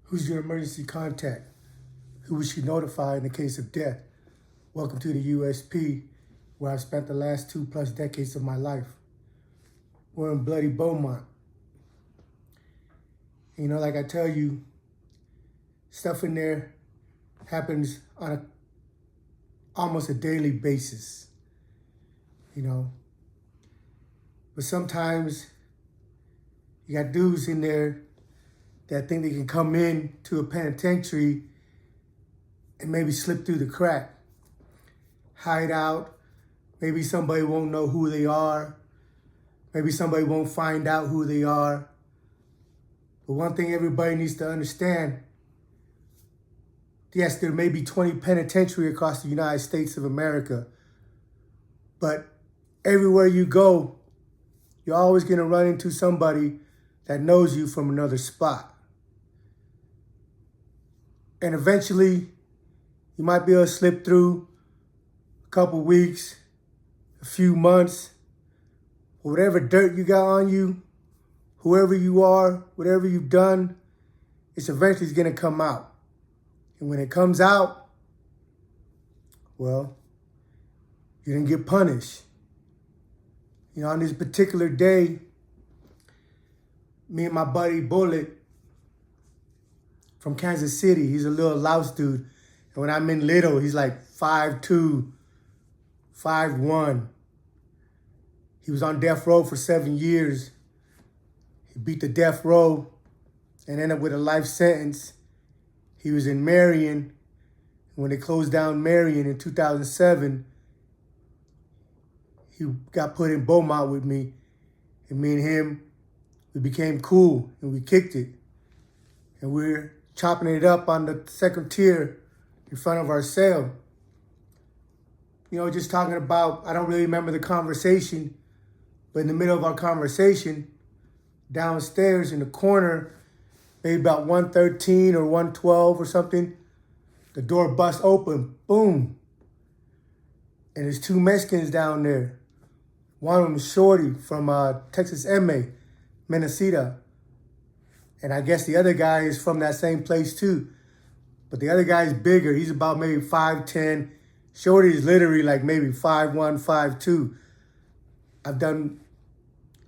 Who's your emergency contact? Who was she notify in the case of death? Welcome to the USP, where I've spent the last 2+ decades of my life. We're in bloody Beaumont. You know, like I tell you, stuff in there happens on almost a daily basis, you know. But sometimes you got dudes in there that think they can come in to a penitentiary and maybe slip through the crack, hide out. Maybe somebody won't know who they are. Maybe somebody won't find out who they are. But one thing everybody needs to understand, yes, there may be 20 penitentiaries across the United States of America, but everywhere you go, you're always going to run into somebody that knows you from another spot. And eventually, you might be able to slip through a couple weeks, a few months, whatever dirt you got on you, whoever you are, whatever you've done, it's eventually going to come out. And when it comes out, well, you're going to get punished. You know, on this particular day, me and my buddy Bullet from Kansas City, he's a little louse dude. And when I mean little, he's like 5'2", 5'1". He was on death row for 7 years. He beat the death row and ended up with a life sentence. He was in Marion. When they closed down Marion in 2007, he got put in Beaumont with me. And me and him, we became cool and we kicked it. And we're chopping it up on the second tier in front of our cell. You know, just talking about, I don't really remember the conversation, but in the middle of our conversation, downstairs in the corner, maybe about 113 or 112 or something, the door busts open, boom. And there's two Mexicans down there. One of them is Shorty from Texas MA, Minnesota. And I guess the other guy is from that same place too. But the other guy is bigger. He's about maybe 5'10". Shorty is literally like maybe 5'1", 5'2". I've done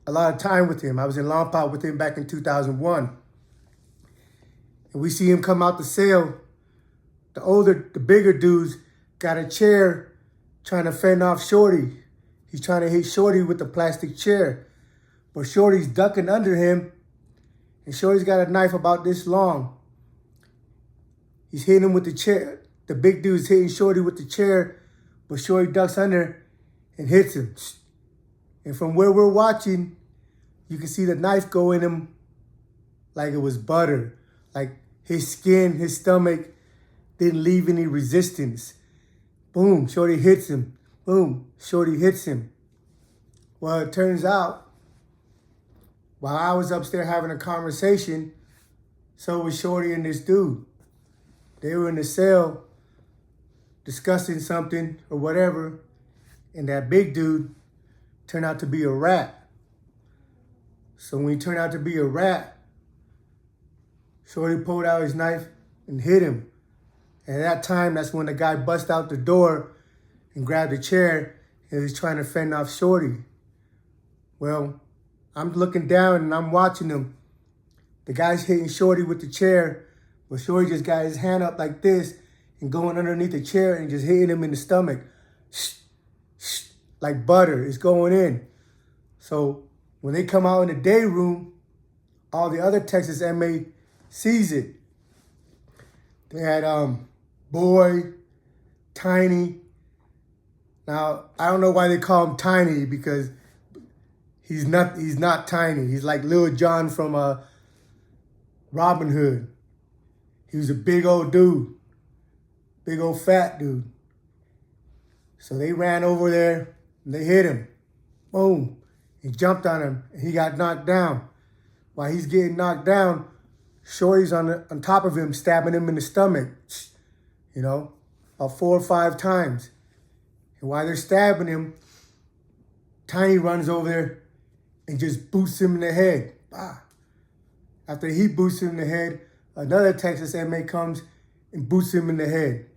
a lot of time with him. I was in Lompoc with him back in 2001. And we see him come out the cell. The bigger dudes got a chair trying to fend off Shorty. He's trying to hit Shorty with the plastic chair. But Shorty's ducking under him. And Shorty's got a knife about this long. He's hitting him with the chair. The big dude's hitting Shorty with the chair, but Shorty ducks under and hits him. And from where we're watching, you can see the knife go in him like it was butter. Like his skin, his stomach didn't leave any resistance. Boom, Shorty hits him. Boom, Shorty hits him. Well, it turns out, while I was upstairs having a conversation, so was Shorty and this dude. They were in the cell discussing something or whatever, and that big dude turned out to be a rat. So when he turned out to be a rat, Shorty pulled out his knife and hit him. And at that time, that's when the guy bust out the door and grabbed a chair and was trying to fend off Shorty. Well, I'm looking down and I'm watching him. The guy's hitting Shorty with the chair, but Shorty just got his hand up like this and going underneath the chair and just hitting him in the stomach. Like butter, it's going in. So when they come out in the day room, all the other Texas MA sees it. They had Boy, Tiny. Now, I don't know why they call him Tiny, because he's not tiny. He's like Lil Jon from Robin Hood. He was a big old dude. Big old fat dude. So they ran over there and they hit him. Boom. He jumped on him and he got knocked down. While he's getting knocked down, Shorty's on top of him, stabbing him in the stomach. You know, about 4 or 5 times. And while they're stabbing him, Tiny runs over there and just boosts him in the head. Bah. After he boosts him in the head, Another Texas inmate comes and boots him in the head.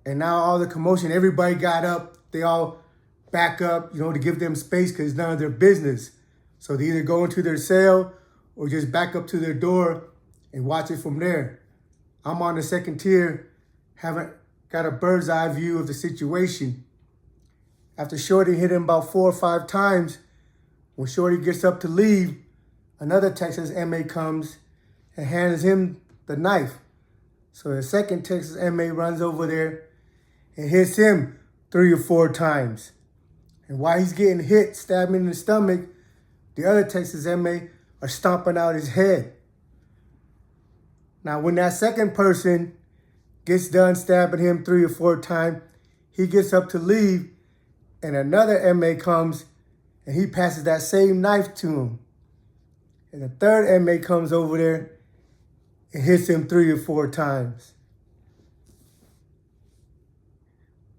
And now all the commotion, everybody got up. They all back up, to give them space because it's none of their business. So they either go into their cell or just back up to their door and watch it from there. I'm on the second tier, haven't got a bird's eye view of the situation. After Shorty hit him about 4 or 5 times, when Shorty gets up to leave, another Texas inmate comes and hands him the knife. So the second Texas inmate runs over there and hits him 3 or 4 times. And while he's getting hit, stabbing in the stomach, the other Texas inmate are stomping out his head. Now, when that second person gets done stabbing him 3 or 4 times, he gets up to leave, and another inmate comes and he passes that same knife to him. And the third inmate comes over there and hits him 3 or 4 times.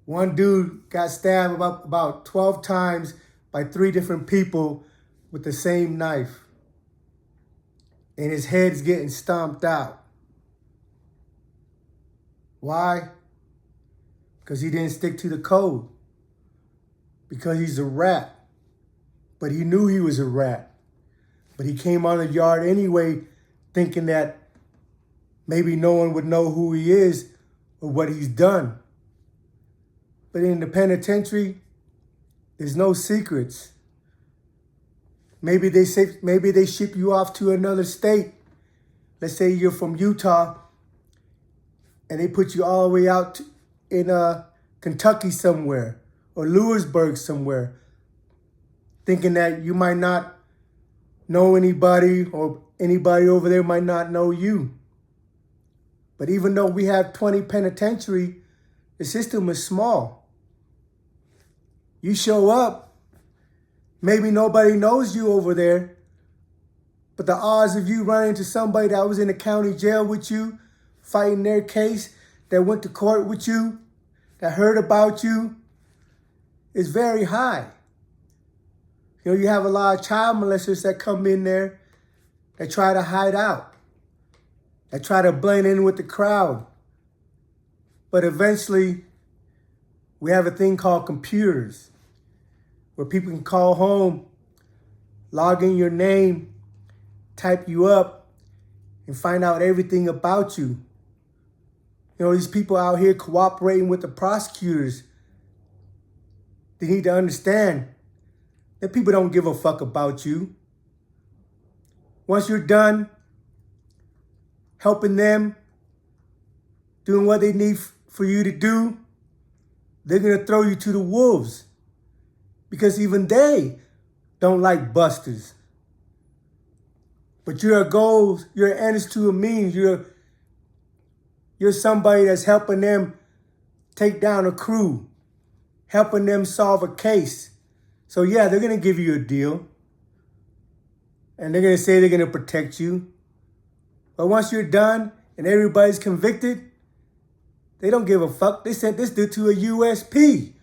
One dude got stabbed about 12 times by 3 different people with the same knife. And his head's getting stomped out. Why? Because he didn't stick to the code. Because he's a rat. But he knew he was a rat. But he came on the yard anyway, thinking that maybe no one would know who he is or what he's done. But in the penitentiary, there's no secrets. Maybe they ship you off to another state. Let's say you're from Utah, and they put you all the way out in Kentucky somewhere or Lewisburg somewhere, thinking that you might not know anybody or anybody over there might not know you. But even though we have 20 penitentiary, the system is small. You show up, maybe nobody knows you over there, but the odds of you running into somebody that was in the county jail with you, fighting their case, that went to court with you, that heard about you, is very high. You have a lot of child molesters that come in there that try to hide out, that try to blend in with the crowd. But eventually, we have a thing called computers where people can call home, log in your name, type you up, and find out everything about you. These people out here cooperating with the prosecutors, they need to understand that people don't give a fuck about you. Once you're done helping them, doing what they need for you to do, they're going to throw you to the wolves. Because even they don't like busters. But you're a goal, you're an ends to a means. You're somebody that's helping them take down a crew, helping them solve a case. So yeah, they're going to give you a deal. And they're going to say they're going to protect you. But once you're done and everybody's convicted, they don't give a fuck. They sent this dude to a USP.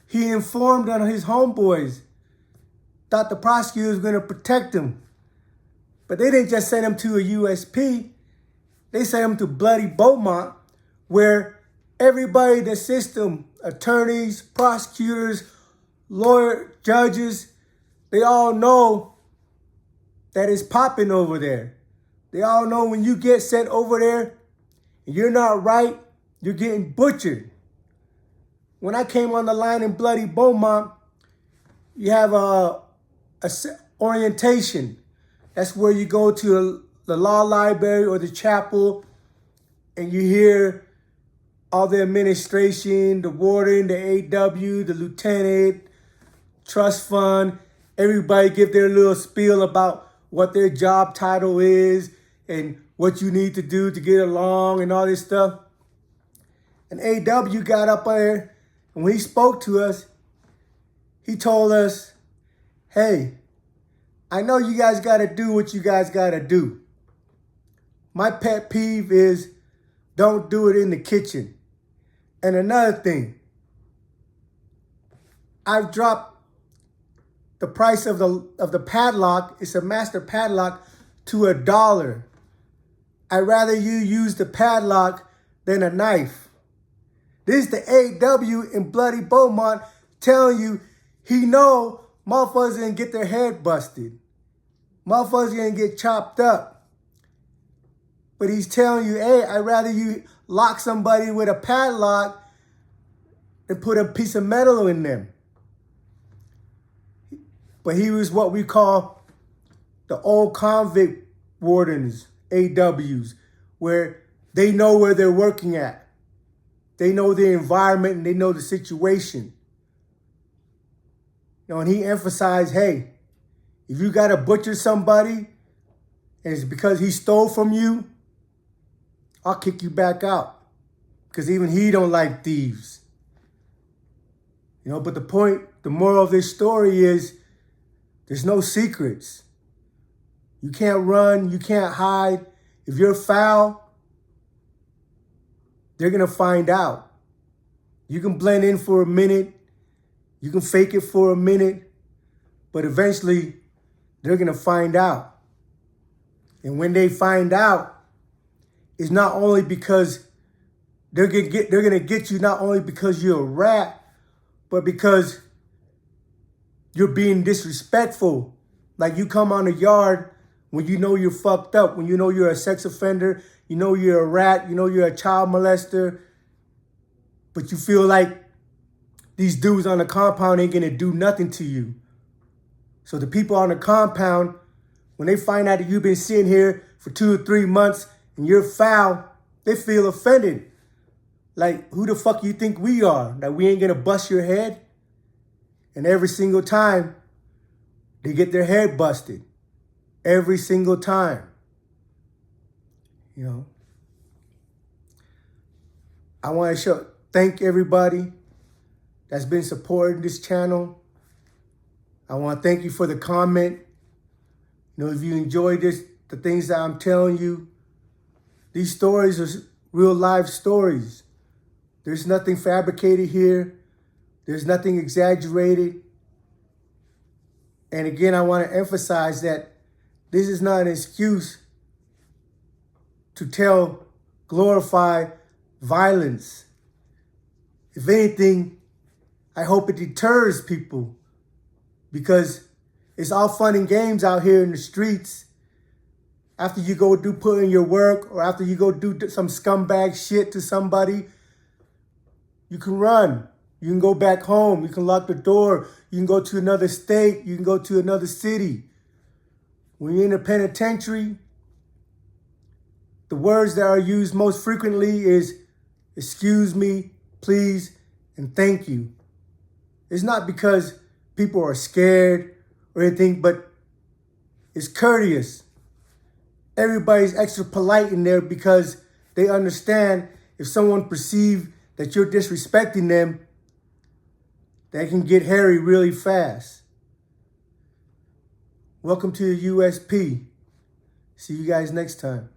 He informed on his homeboys. Thought the prosecutor was going to protect him. But they didn't just send him to a USP. They sent him to bloody Beaumont, where everybody in the system, attorneys, prosecutors, lawyers, judges, they all know that it's popping over there. They all know when you get sent over there and you're not right, you're getting butchered. When I came on the line in bloody Beaumont, you have a orientation. That's where you go to the law library or the chapel and you hear all the administration, the warden, the AW, the lieutenant, trust fund, everybody give their little spiel about what their job title is and what you need to do to get along and all this stuff. And AW got up there, and when he spoke to us, he told us, hey, I know you guys got to do what you guys got to do. My pet peeve is don't do it in the kitchen. And another thing, I've dropped the price of the padlock, it's a master padlock, to $1. I'd rather you use the padlock than a knife. This is the AW in Bloody Beaumont telling you he know motherfuckers gonna get their head busted. Motherfuckers gonna get chopped up. But he's telling you, hey, I'd rather you lock somebody with a padlock than put a piece of metal in them. But he was what we call the old convict wardens, AWs, where they know where they're working at. They know the environment and they know the situation. And he emphasized, hey, if you got to butcher somebody and it's because he stole from you, I'll kick you back out. Because even he don't like thieves. But the moral of this story is there's no secrets. You can't run, you can't hide. If you're foul, they're going to find out. You can blend in for a minute. You can fake it for a minute. But eventually, they're going to find out. And when they find out, it's not only because they're going to get you not only because you're a rat, but because you're being disrespectful. Like you come on the yard when you know you're fucked up, when you know you're a sex offender, you know you're a rat, you know you're a child molester, but you feel like these dudes on the compound ain't gonna do nothing to you. So the people on the compound, when they find out that you've been sitting here for 2 or 3 months and you're foul, they feel offended. Like, who the fuck you think we are? That we ain't gonna bust your head? And every single time, they get their head busted. Every single time. I want to thank everybody that's been supporting this channel. I want to thank you for the comment. If you enjoyed the things that I'm telling you, these stories are real life stories. There's nothing fabricated here. There's nothing exaggerated. And again, I want to emphasize that this is not an excuse to glorify violence. If anything, I hope it deters people, because it's all fun and games out here in the streets. After you go put in your work, or after you go do some scumbag shit to somebody, you can run. You can go back home. You can lock the door. You can go to another state. You can go to another city. When you're in a penitentiary, the words that are used most frequently is, excuse me, please, and thank you. It's not because people are scared or anything, but it's courteous. Everybody's extra polite in there because they understand if someone perceives that you're disrespecting them, that can get hairy really fast. Welcome to the USP. See you guys next time.